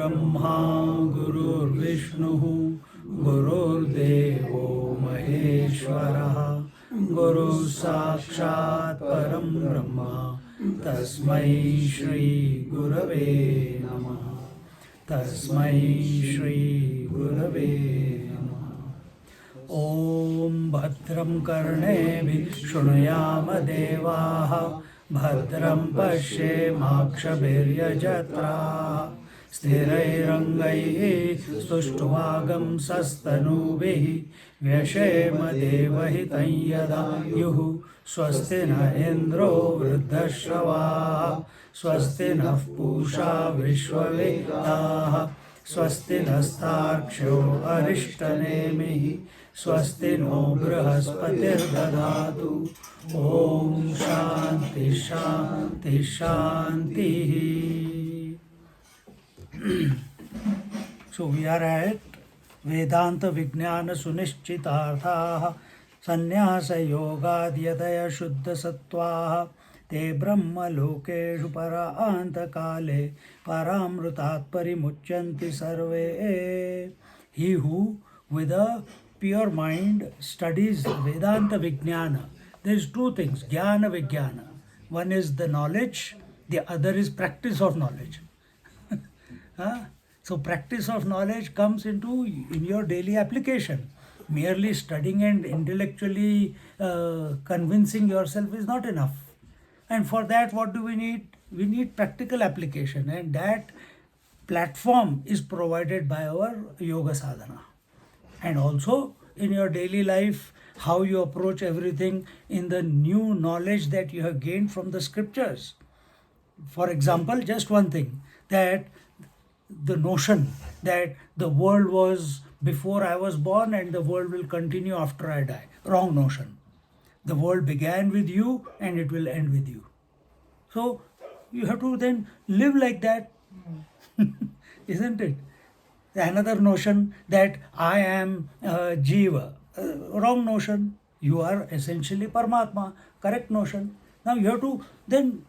Brahma Gururvishnu Gururdevo Maheshwara Guru Sakshat Param Brahma Tasmai Shri Gurave Namaha Tasmai Shri Gurave Namaha. Om Bhadram Karnevi Shrunuyama Devaha Bhadram Pashyemakshabhiryajatra Sthirairangai Stushtvagam Sastanubihi Vyashema Devahitam Yadayuhu Swasti na Indro Vruddhashavaha Swasti na Pusha Vishwavedaha Swasti nastaksho Arishtanemihi Swasti no Brihaspati Dadatu. Om Shanti Shanti Shanti. So we are at Vedanta Vijnana Sunishchitarthaha Sannyasa Yogadhyadaya Shuddha Sattvaha Te Brahma Lokeshu Paranta Kale Paramrutat Parimuchanti Sarve. He who with a pure mind studies Vedanta Vijnana. There is two things, Jnana Vijnana. One is the knowledge, the other is practice of knowledge. So practice of knowledge comes in your daily application. Merely studying and intellectually convincing yourself is not enough. And for that, what do we need? We need practical application, and that platform is provided by our yoga sadhana. And also in your daily life, how you approach everything in the new knowledge that you have gained from the scriptures. For example, just one thing, that the notion that the world was before I was born and the world will continue after I die. Wrong notion. The world began with you and it will end with you. So you have to then live like that, isn't it? Another notion that I am Jiva. Wrong notion. You are essentially Paramatma. Correct notion. Now you have to then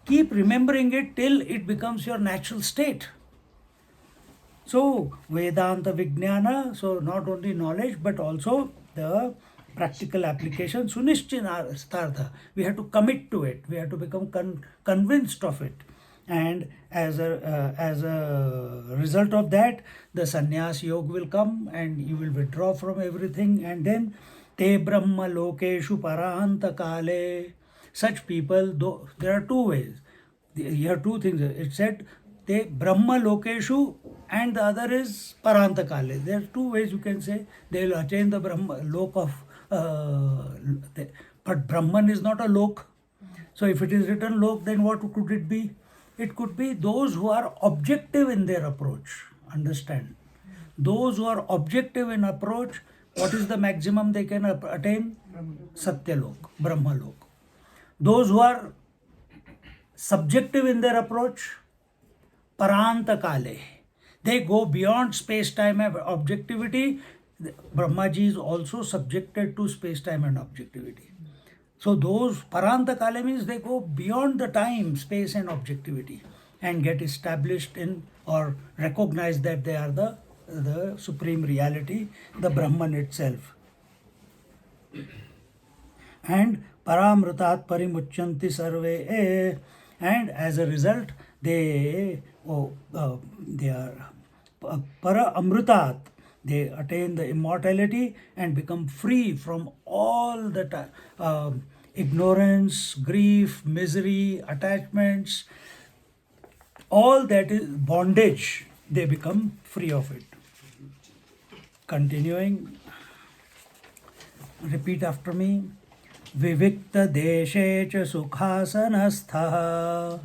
keep remembering it till it becomes your natural state. So Vedanta Vijnana, so not only knowledge but also the practical application, Sunishchinartha. We have to commit to it. We have to become convinced of it. And as a result of that, the sannyas yoga will come and you will withdraw from everything, and then te brahma lokeshu parahanta kale. Such people, though, there are two ways. Here are two things. It said te brahma lokeshu and the other is parahanta kale. There are two ways you can say they will attain the brahma lok of but Brahman is not a lok. So if it is written lok, then what could it be? It could be those who are objective in their approach. Understand? Those who are objective in approach, what is the maximum they can attain? Satyalok, Brahmalok. Those who are subjective in their approach, Paranta Kale. They go beyond space-time and objectivity. Brahmaji is also subjected to space-time and objectivity. So those Paranta Kale means they go beyond the time, space and objectivity and get established in or recognize that they are the supreme reality, the Brahman itself. And Paramrutat Parimuchanti Sarve, and as a result they are Para Amrutat. They attain the immortality and become free from all the ignorance, grief, misery, attachments, all that is bondage. They become free of it. Continuing, repeat after me. Vivikta deshe cha sukhasanastha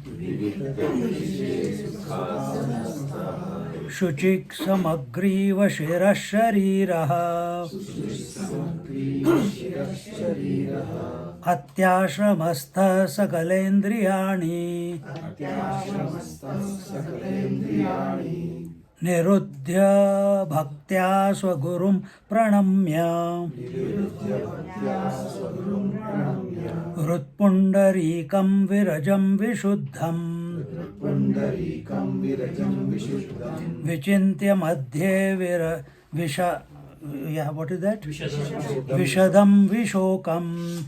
Shuchik samagriva shirah sharirah Atyashramastha sakalendriyani Nirudhya bhaktya swagurum pranamya Rutpundarikam virajam vishuddham Vichintya madhye visha yeah, what is that? Vishadam vishokam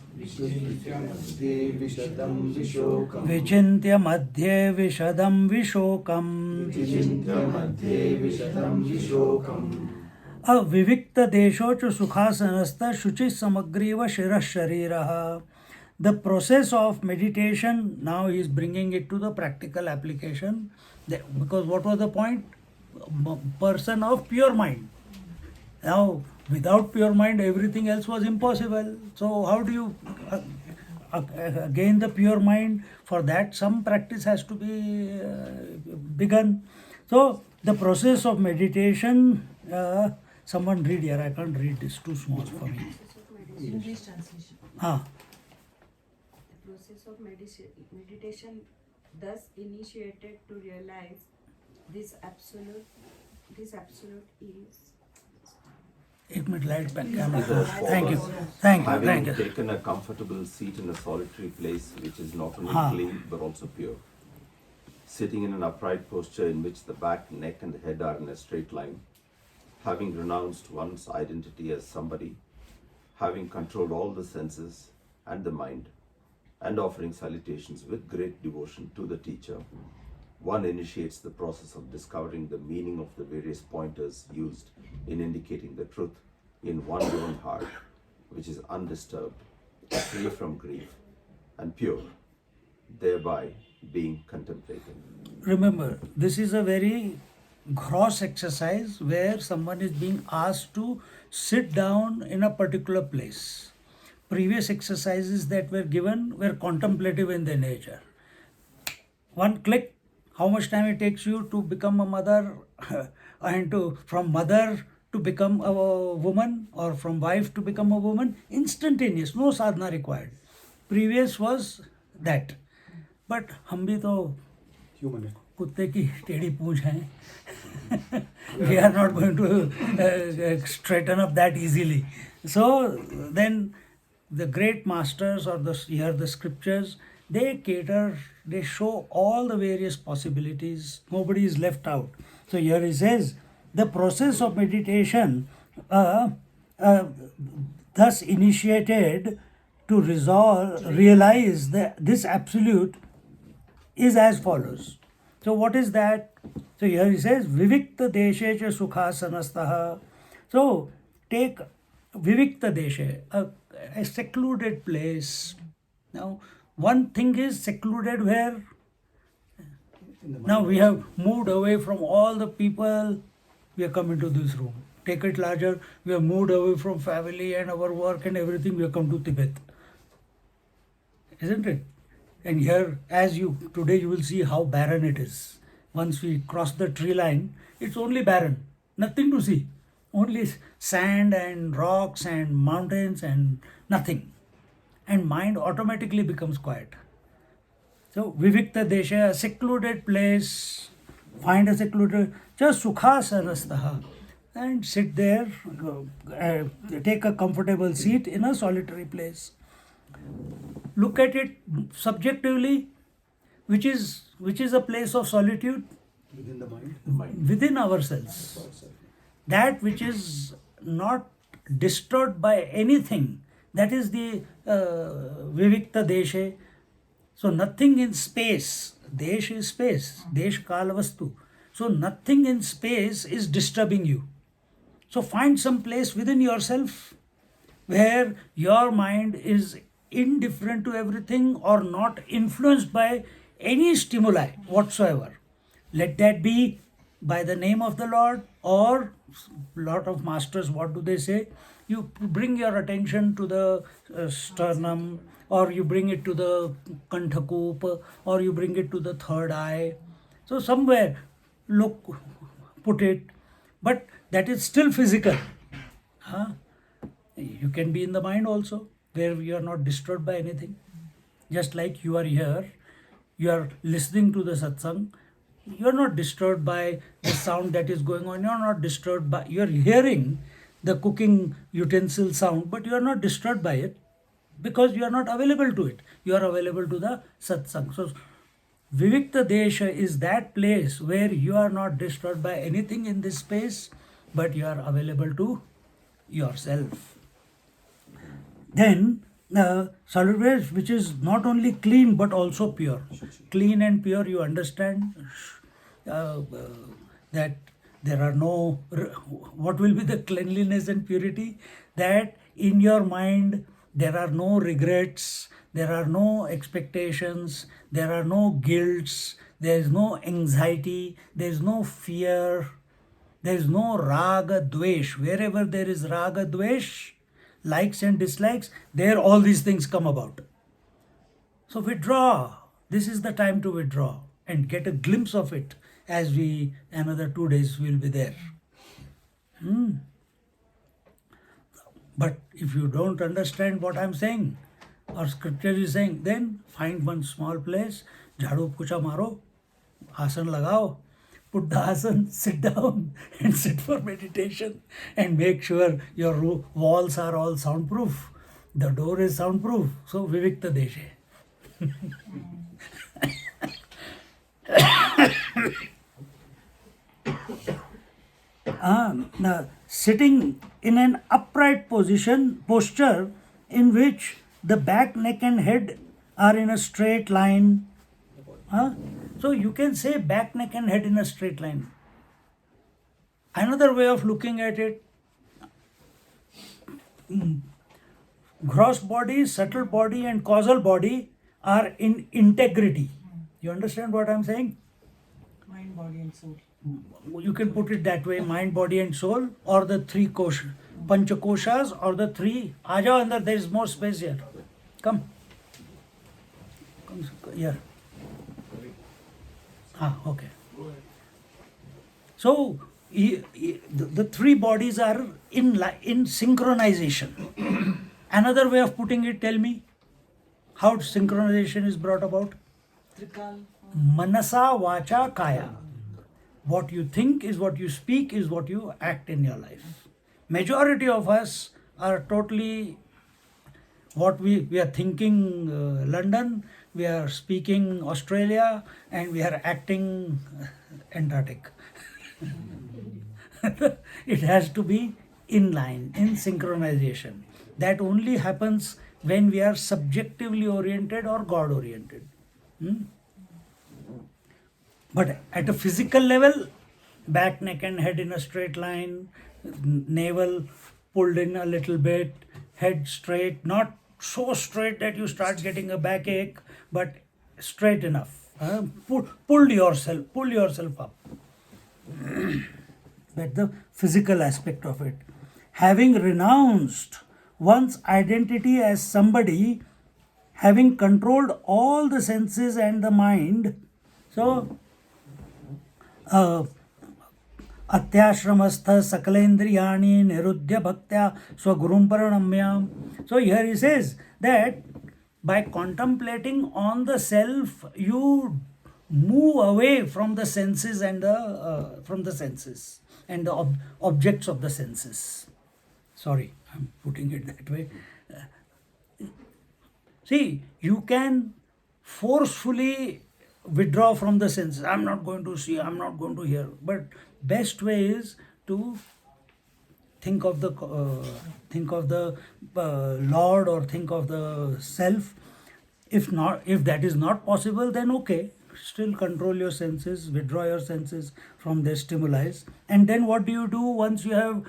Vichintya madhye vishadam vishokam Vivikta desho ch sukhasanasta shuchi samagriva shirah shariraha. The process of meditation, now he is bringing it to the practical application. Because what was the point? Person of pure mind. Now, without pure mind, everything else was impossible. So, how do you gain the pure mind? For that, some practice has to be begun. So, the process of meditation, someone read here, I can't read, it's too small for me. English translation. Ah. The process of meditation thus initiated to realize this absolute is एक minute light पे camera thank you Having taken a comfortable seat in a solitary place which is not only clean but also pure. Sitting in an upright posture in which the back, neck and head are in a straight line. Having renounced one's identity as somebody. Having controlled all the senses and the mind. And offering salutations with great devotion to the teacher. One initiates the process of discovering the meaning of the various pointers used in indicating the truth in one given heart, which is undisturbed, free from grief, and pure, thereby being contemplated. Remember, this is a very gross exercise where someone is being asked to sit down in a particular place. Previous exercises that were given were contemplative in their nature. One click, how much time it takes you to become a mother and from mother to become a woman or from wife to become a woman, instantaneous, no sadhana required. Previous was that. But हम भी तो कुत्ते की टेढ़ी पूंछ हैं. We are not going to straighten up that easily. So then the great masters or the scriptures, they cater, they show all the various possibilities. Nobody is left out. So here he says, the process of meditation thus initiated to realize that this absolute is as follows. So what is that? So here he says, Vivikta deshe cha sukhasanastaha. So take Vivikta deshe, a secluded place. Now, one thing is secluded where? Now we have moved away from all the people. We are coming to this room. Take it larger. We have moved away from family and our work and everything. We have come to Tibet. Isn't it? And here, today you will see how barren it is. Once we cross the tree line, it's only barren. Nothing to see. Only sand and rocks and mountains and nothing. And mind automatically becomes quiet. So, Vivikta Desha, a secluded place, find a secluded, just sukhasanastaha, and sit there, take a comfortable seat in a solitary place. Look at it subjectively, which is a place of solitude? Within the mind? Within ourselves. That which is not disturbed by anything, that is the Vivikta Deshe. So nothing in space, Desh is space, Desh Kala Vastu. So nothing in space is disturbing you. So find some place within yourself where your mind is indifferent to everything or not influenced by any stimuli whatsoever. Let that be by the name of the Lord, or lot of masters, what do they say? You bring your attention to the sternum, or you bring it to the kanthakoopa, or you bring it to the third eye. So somewhere, put it, but that is still physical. You can be in the mind also, where you are not disturbed by anything. Just like you are here, you are listening to the satsang, You're not disturbed by the sound that is going on. You're not disturbed by, you're hearing the cooking utensil sound, but you're not disturbed by it because you are not available to it. You are available to the satsang. So Vivikta Desha is that place where you are not disturbed by anything in this space, but you are available to yourself. Then solid waste, which is not only clean but also pure. Clean and pure, you understand that there are no, what will be the cleanliness and purity? That in your mind there are no regrets, there are no expectations, there are no guilts, there is no anxiety, there is no fear, there is no raga dvesh. Wherever there is raga dvesh, likes and dislikes, there all these things come about. So withdraw. This is the time to withdraw and get a glimpse of it as we, another 2 days will be there. But if you don't understand what I'm saying, or scripture is saying, then find one small place, jhadu pucha maro, asan lagao, put the asan, sit down and sit for meditation and make sure your walls are all soundproof. The door is soundproof. So Vivikta Deshe. Now, sitting in an upright posture in which the back, neck and head are in a straight line. So you can say back, neck and head in a straight line. Another way of looking at it, gross body, subtle body and causal body are in integrity. You understand what I'm saying? Mind, body and soul. You can put it that way, mind, body and soul, or the three kosha, pancha koshas, or the three. Aaja andar, there is more space here. Come here. Okay. So the three bodies are in synchronization. Another way of putting it, tell me how synchronization is brought about. Trikal. Manasa vacha kaya. What you think is what you speak, is what you act in your life. Majority of us are totally what we are thinking London, we are speaking Australia, and we are acting Antarctic. It has to be in line, in synchronization. That only happens when we are subjectively oriented or God oriented. But at a physical level, back, neck and head in a straight line, navel pulled in a little bit, head straight, not so straight that you start getting a backache, but straight enough. Pull yourself up. That's the physical aspect of it. Having renounced one's identity as somebody, having controlled all the senses and the mind, so Atyashramastha sakalendriyani nirudhya bhaktya swagurum paranamyam. So here he says that by contemplating on the self, you move away from the senses and the objects of the senses. Sorry, I'm putting it that way. See, you can forcefully withdraw from the senses. I'm not going to see, I'm not going to hear. But best way is to think of the Lord or think of the self. If that is not possible, then okay. Still control your senses, withdraw your senses from their stimuli. And then what do you do once you have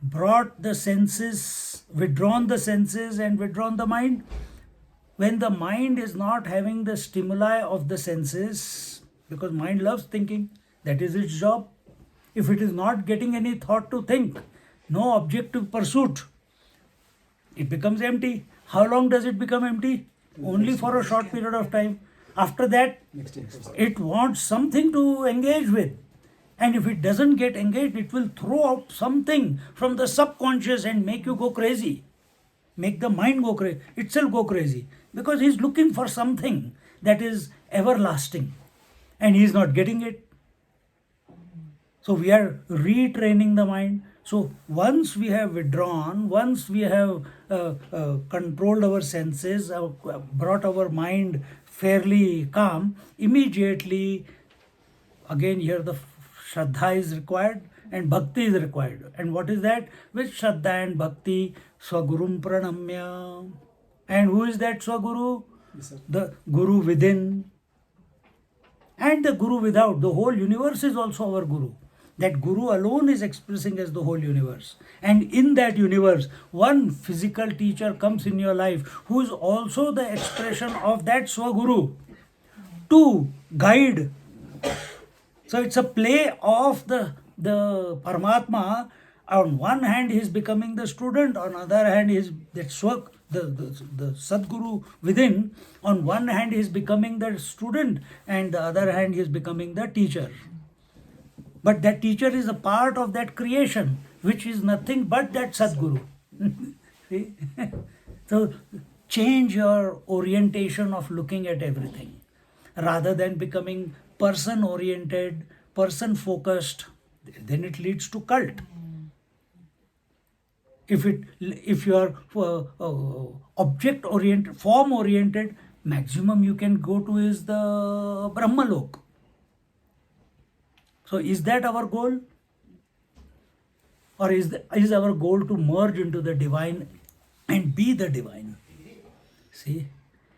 brought the senses, withdrawn the senses and withdrawn the mind? When the mind is not having the stimuli of the senses, because mind loves thinking, that is its job. If it is not getting any thought to think, no objective pursuit, it becomes empty. How long does it become empty? Only for a short period of time. After that, it wants something to engage with. And if it doesn't get engaged, it will throw out something from the subconscious and make you go crazy. Make the mind go crazy, itself go crazy. Because he's looking for something that is everlasting. and he is not getting it. So we are retraining the mind. So once we have withdrawn, once we have controlled our senses, brought our mind fairly calm, immediately again here the Shraddha is required and Bhakti is required. And what is that? With Shraddha and Bhakti, Swagurum Pranamya. And who is that Swaguru? Yes, sir. The Guru within and the Guru without. The whole universe is also our Guru. That Guru alone is expressing as the whole universe. And in that universe, one physical teacher comes in your life who is also the expression of that Swaguru to guide. So it's a play of the Paramatma. On one hand, he is becoming the student. On the other hand, he is that the Sadguru within. On one hand, he is becoming the student, and the other hand, he is becoming the teacher. But that teacher is a part of that creation, which is nothing but that Sadguru. See? So change your orientation of looking at everything. Rather than becoming person-oriented, person-focused, then it leads to cult. If you are object-oriented, form-oriented, maximum you can go to is the Brahmalok. So is that our goal? Or is our goal to merge into the divine and be the divine? See?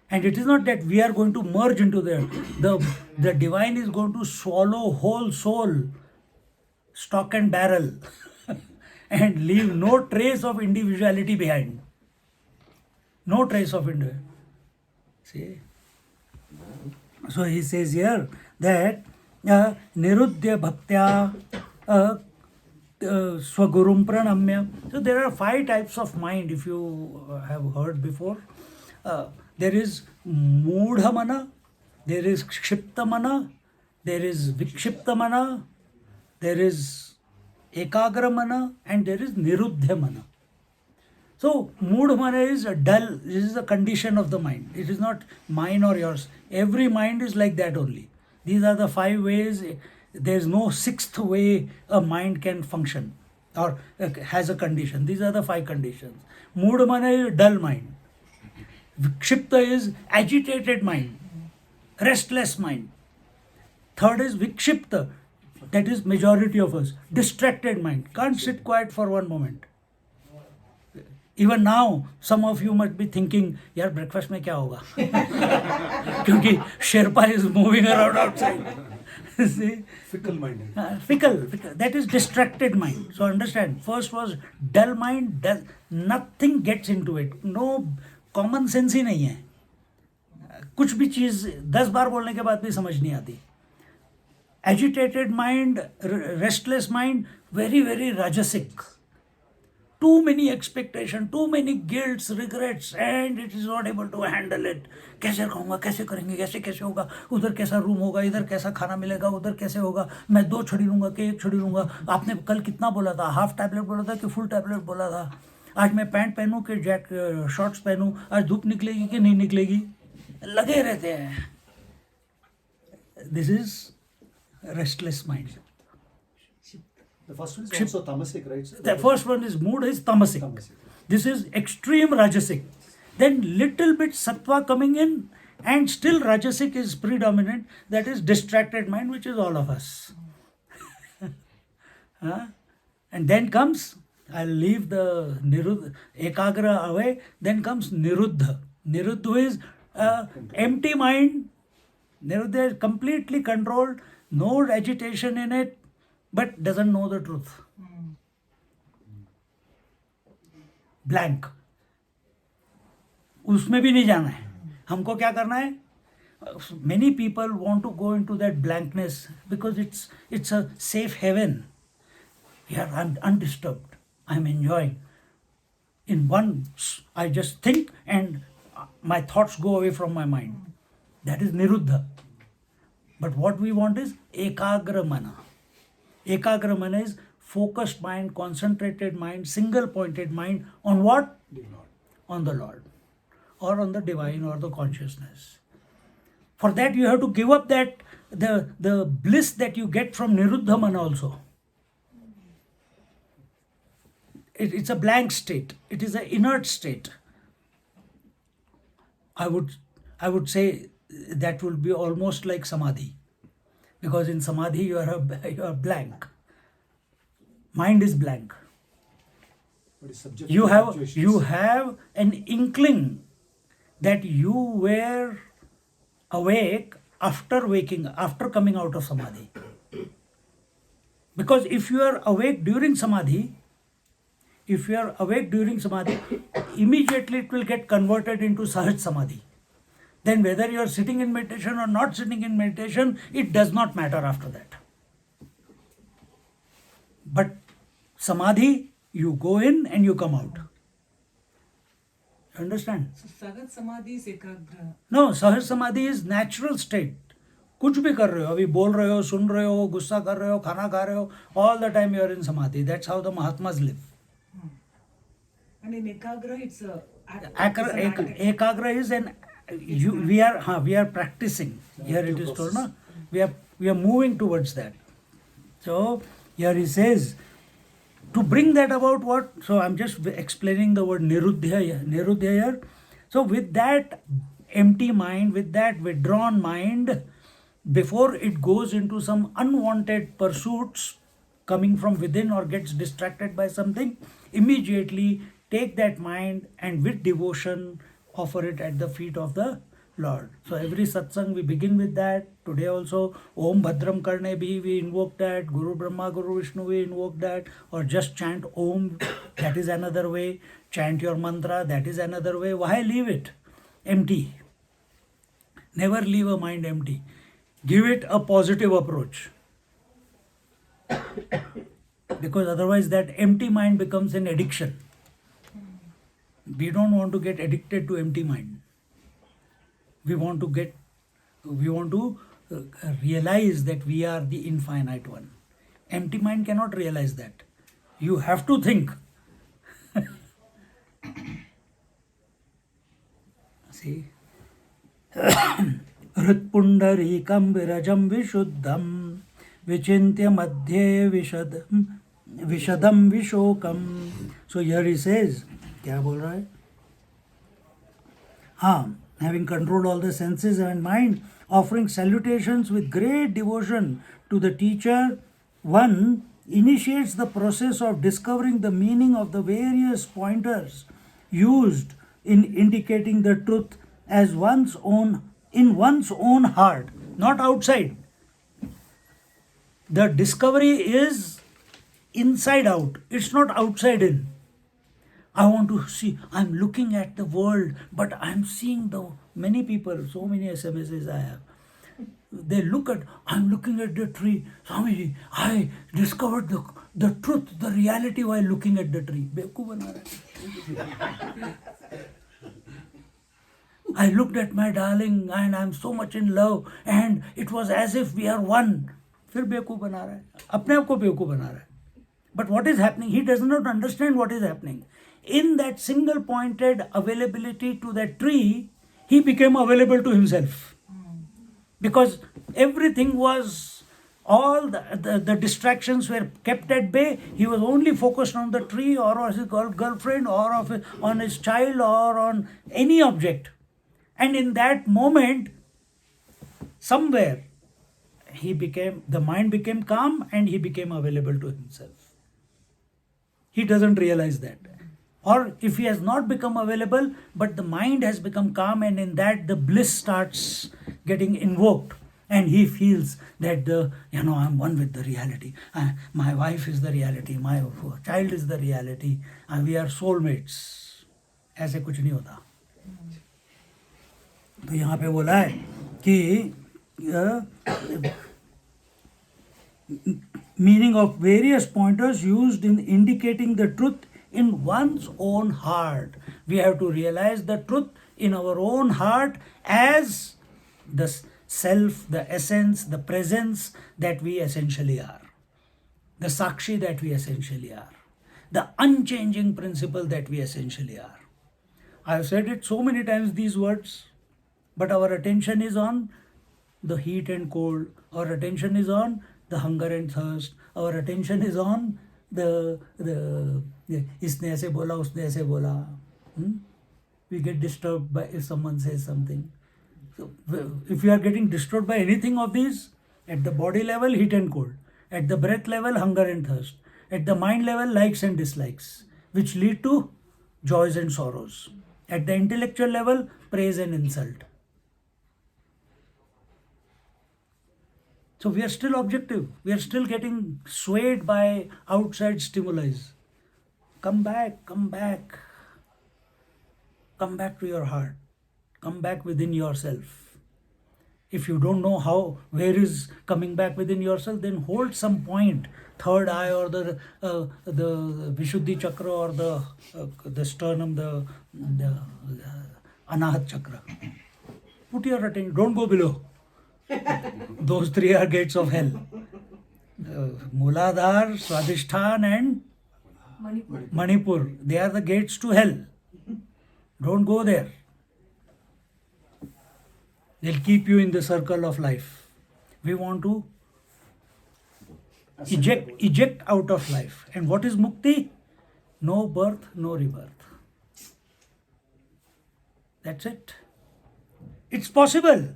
And it is not that we are going to merge into the divine is going to swallow whole soul, stock and barrel, and leave no trace of individuality behind. No trace of individuality. See? So he says here that Nirudya Bhaktya Swagurum Pranamya. So there are 5 types of mind, if you have heard before. There is Moodha Mana, there is Kshipta Mana, there is Vikshipta Mana, there is Ekagra Mana, and there is Niruddha Mana. So Moodha Mana is a dull, this is a condition of the mind. It is not mine or yours. Every mind is like that only. These are the 5 ways. There is no 6th way a mind can function or has a condition. These are the 5 conditions. Moodha Mana is a dull mind. Vikshipta is agitated mind, restless mind. Third is Vikshipta, that is majority of us, distracted mind, can't sit quiet for one moment. Even now, some of you must be thinking, यार breakfast में क्या होगा? क्योंकि Sherpa is moving around outside. See? Fickle minded. Fickle. That is distracted mind. So understand, first was dull mind, nothing gets into it. No common sense ही नहीं है. कुछ भी चीज़ 10 बार बोलने के बाद भी समझ नहीं आती. Agitated mind, restless mind, very, very rajasic. Too many expectations, too many guilts, regrets, and it is not able to handle it. कैसे कहूँगा, कैसे करेंगे, कैसे होगा, उधर कैसा रूम होगा, इधर कैसा खाना मिलेगा, उधर कैसे होगा, मैं 2 छड़ी लूँगा कि 1 छड़ी लूँगा, आपने कल कितना बोला था, हाफ टैबलेट बोला था कि फुल टैबलेट बोला था, आज मैं पैंट पहनूँ कि शॉर्ट्स पहनूँ, आज धूप निकलेगी कि नहीं निकलेगी, लगे रहते हैं. This is restless mind. The first one is also tamasic, right, sir? The first one is mood is tamasic. Tamasic. This is extreme rajasic. Then little bit sattva coming in and still rajasic is predominant. That is distracted mind, which is all of us. And then comes, I'll leave the Niruddha, Ekagra away. Then comes Niruddha. Niruddha is empty mind. Niruddha is completely controlled, no agitation in it, but doesn't know the truth. Blank. उसमें भी नहीं जाना है. हमको क्या करना है? Many people want to go into that blankness because it's a safe haven. Here I'm undisturbed. I'm enjoying. In one, I just think and my thoughts go away from my mind. That is Niruddha. But what we want is Ekagra Mana. Ekagra Mana is focused mind, concentrated mind, single-pointed mind on what? The Lord. On the Lord. Or on the divine or the consciousness. For that you have to give up that the bliss that you get from Niruddhaman also. It's a blank state. It is an inert state. I would say that will be almost like samadhi, because in samadhi you are blank. Mind is blank. But it's subject You to have fluctuations. an inkling that you were awake after coming out of samadhi. Because if you are awake during samadhi, immediately it will get converted into sahaj samadhi. Then whether you are sitting in meditation or not sitting in meditation, it does not matter after that. But samadhi, you go in and you come out. Understand? So Sagat Samadhi is ekagra. No, सहज समाधि is natural state. कुछ भी कर रहे हो, अभी बोल रहे हो, सुन रहे हो, गुस्सा कर रहे हो, खाना खा रहे हो, all the time you are in samadhi. That's how the Mahatmas live. And in ekagra, it's a Ekagra is we are practicing. Here it is told, no? We are moving towards that. So here he says, to bring that about what? So I'm just explaining the word niruddhya here. So with that empty mind, with that withdrawn mind, before it goes into some unwanted pursuits coming from within or gets distracted by something, immediately take that mind and with devotion offer it at the feet of the Lord. So every satsang we begin with that. Today also Om Bhadram Karne Bhi we invoke that, Guru Brahma Guru Vishnu we invoke that, or just chant Om, that is another way. Chant your mantra, that is another way. Why leave it empty? Never leave a mind empty. Give it a positive approach. Because otherwise that empty mind becomes an addiction. We don't want to get addicted to empty mind. We want to realize that we are the infinite one. Empty mind cannot realize that. You have to think. See? Hritpundarikam virajam vishuddham vichintya madhye vishadam vishokam. So here he says, क्या बोल रहा है? हाँ, having controlled all the senses and mind, offering salutations with great devotion to the teacher, one initiates the process of discovering the meaning of the various pointers used in indicating the truth as in one's own heart, not outside. The discovery is inside out, it's not outside in. I want to see, I'm looking at the world, but I'm seeing the many people, so many SMSs I have. They I'm looking at the tree. Swamiji, I discovered the truth, the reality while looking at the tree. I looked at my darling and I'm so much in love and it was as if we are one. फिर बेवकूफ बना रहा है, अपने आप को बेवकूफ बना रहा है. But what is happening? He does not understand what is happening. In that single pointed availability to that tree, he became available to himself. Because everything was, all the distractions were kept at bay. He was only focused on the tree or on his girlfriend or on his child or on any object. And in that moment, somewhere, the mind became calm and he became available to himself. He doesn't realize that. Or if he has not become available, but the mind has become calm, and in that the bliss starts getting invoked, and he feels that I'm one with the reality. My wife is the reality. My child is the reality. We are soulmates. ऐसे कुछ नहीं होता. तो यहाँ पे बोला है कि meaning of various pointers used in indicating the truth in one's own heart. We have to realize the truth in our own heart as the self, the essence, the presence that we essentially are. The Sakshi that we essentially are. The unchanging principle that we essentially are. I have said it so many times, these words, but our attention is on the heat and cold. Our attention is on the hunger and thirst. Our attention is on the इसने ऐसे बोला उसने ऐसे बोला. We get disturbed by if someone says something. So if you are getting disturbed by anything of these, at the body level, heat and cold. At the breath level, hunger and thirst. At the mind level, likes and dislikes, which lead to joys and sorrows. At the intellectual level, praise and insult. So we are still objective. We are still getting swayed by outside stimuli. Come back, come back. Come back to your heart. Come back within yourself. If you don't know how, where is coming back within yourself, then hold some point, third eye or the Vishuddhi chakra or the sternum, the Anahat chakra. Put your attention. Don't go below. Those three are gates of hell. Muladhar, Swadhisthana and Manipur. They are the gates to hell. Don't go there. They'll keep you in the circle of life. We want to eject out of life. And what is mukti? No birth, no rebirth. That's it. It's possible.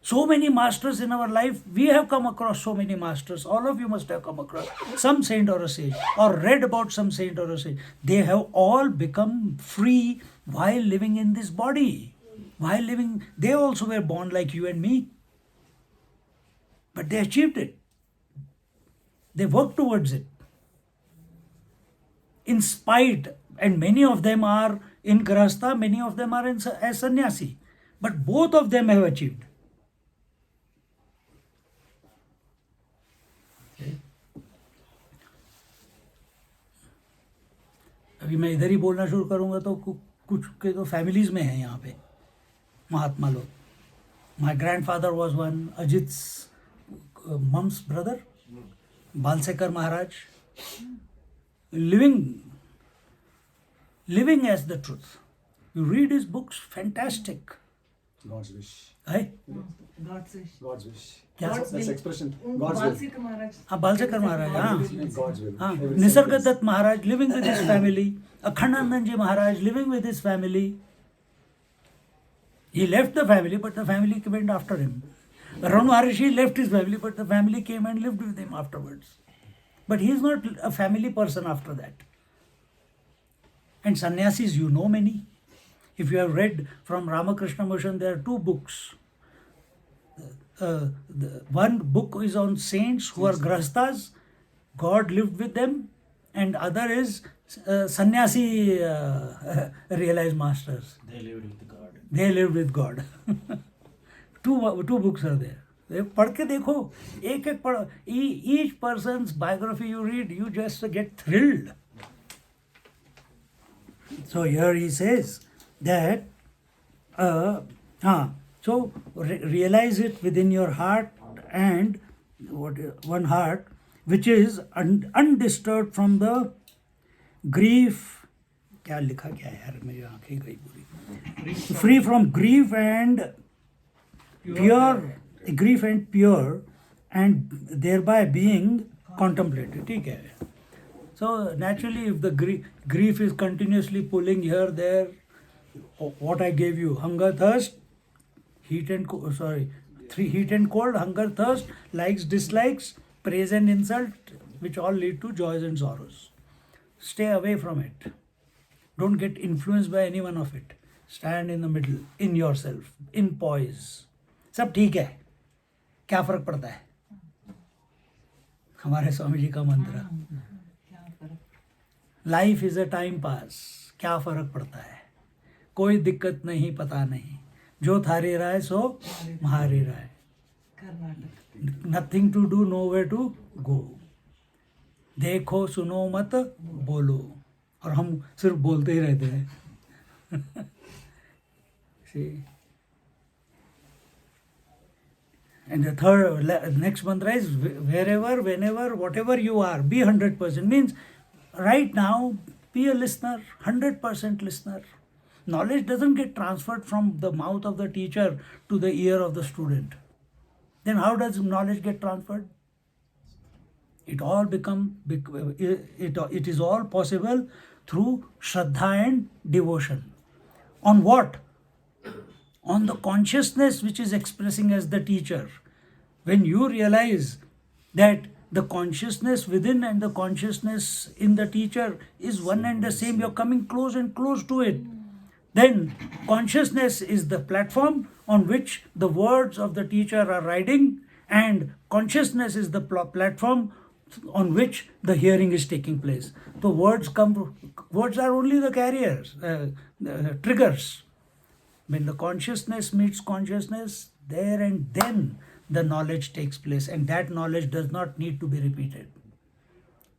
So many masters in our life, we have come across so many masters. All of you must have come across some saint or a sage, or read about some saint or a sage. They have all become free while living in this body. While living, they also were born like you and me. But they achieved it. They worked towards it. In spite, and many of them are in Grahastha, many of them are as sannyasi. But both of them have achieved. अभी मैं इधर ही बोलना शुरू करूँगा तो कुछ के तो फैमिलीज में हैं यहाँ पे महात्मा लोग. My grandfather was one, Ajit's mum's brother, Balsekar Maharaj, living as the truth. You read his books, fantastic. God's wish. Hey? God's wish. God's wish. क्या? That's expression. God's will. Balsika Maharaj. हाँ, बालसेकर महाराज, हाँ. God's will. हाँ, Every Nisarga sentence. Dutt Maharaj living with his family, Akhandanand ji Maharaj living with his family. He left the family, but the family went after him. Ramana Maharishi left his family, but the family came and lived with him afterwards. But he is not a family person after that. And sannyasis, you know many. If you have read from Ramakrishna Mission, there are two books. One book is on saints who are grahasthas, God lived with them, and other is sannyasi realized masters. They lived with God. They lived with God. two books are there. पढ़ के देखो, एक एक पढ़ो. Each person's biography you read, you just get thrilled. So here he says that so realize it within your heart, and one heart which is undisturbed from the grief. क्या लिखा क्या है यार, मेरी आंखें गई पूरी. Free from grief and pure, and thereby being contemplated. ठीक है. So naturally, if the grief is continuously pulling here, there, what I gave you, hunger, thirst, heat and cold, hunger, thirst, likes, dislikes, praise and insult, which all lead to joys and sorrows. Stay away from it. Don't get influenced by any one of it. Stand in the middle, in yourself, in poise. सब ठीक है, क्या फर्क पड़ता है? हमारे स्वामी जी का मंत्र. Life is a time pass, क्या फर्क पड़ता है? कोई दिक्कत नहीं, पता नहीं, जो थारी राय सो महारी राय. Nothing to do, no way to go. देखो सुनो मत बोलो, और हम सिर्फ बोलते ही रहते हैं. See? And the third, next mantra is wherever, whenever, whatever you are, be 100%. Means right now, be a listener, 100% listener. Knowledge doesn't get transferred from the mouth of the teacher to the ear of the student. then how does knowledge get transferred? It all it is all possible through Shraddha and devotion. On what? On the consciousness which is expressing as the teacher. When you realize that the consciousness within and the consciousness in the teacher is one and the same, you're coming close and close to it. Then consciousness is the platform on which the words of the teacher are riding, and consciousness is the platform on which the hearing is taking place. So words are only the carriers, triggers. When the consciousness meets consciousness, there and then the knowledge takes place, and that knowledge does not need to be repeated.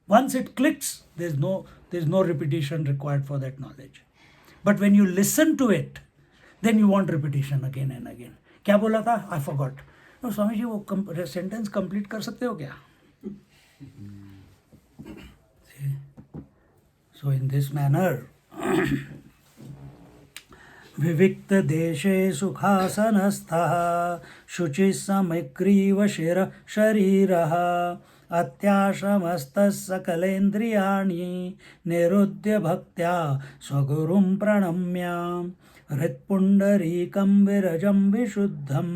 Once it clicks, there's no repetition required for that knowledge. But when you listen to it, then you want repetition again and again. क्या बोला था? I forgot. No, Swami ji, वो sentence complete कर सकते हो क्या? So in this manner, विविक्त देशे सुखासनस्थः शुचिः समग्रीव शरीरः अत्याश्रमस्थः सकलेन्द्रियाणि निरुद्य भक्त्या स्वगुरुं प्रणम्य हृत्पुण्डरीकं विरजं विशुद्धं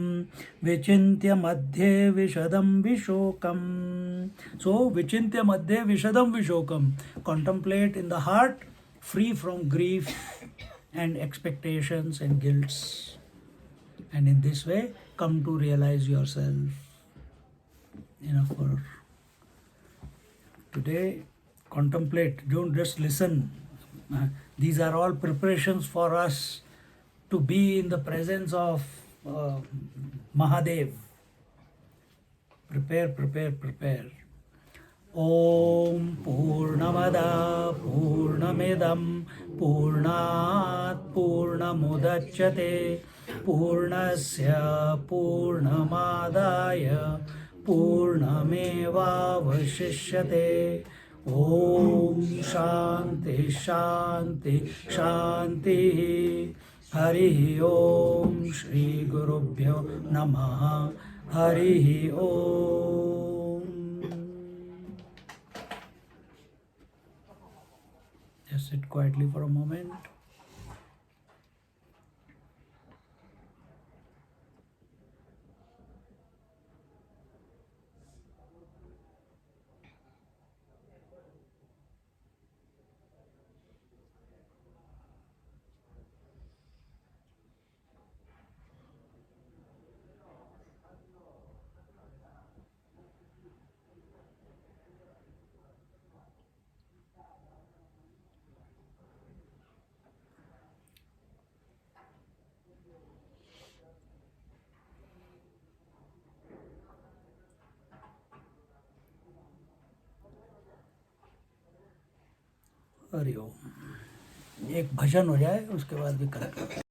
विचिन्त्य मध्ये विशदं विशोकम्. So vichintya madhye vishadam vishokam. Contemplate in the heart, free from grief and expectations and guilts. And in this way, come to realize yourself. Enough for today. Contemplate, don't just listen. These are all preparations for us to be in the presence of Mahadev. Prepare, prepare, prepare. Om Purnamada Purnamidam Purnat Purnamudachyate Purnasya Purnamadaya Purnamevavashishyate. Om Shanti Shanti Shanti. Hari Om Shri Gurubhyo Namaha. Hari Om. Just sit quietly for a moment. Hari ओम. एक भजन हो जाए उसके बाद भी करें.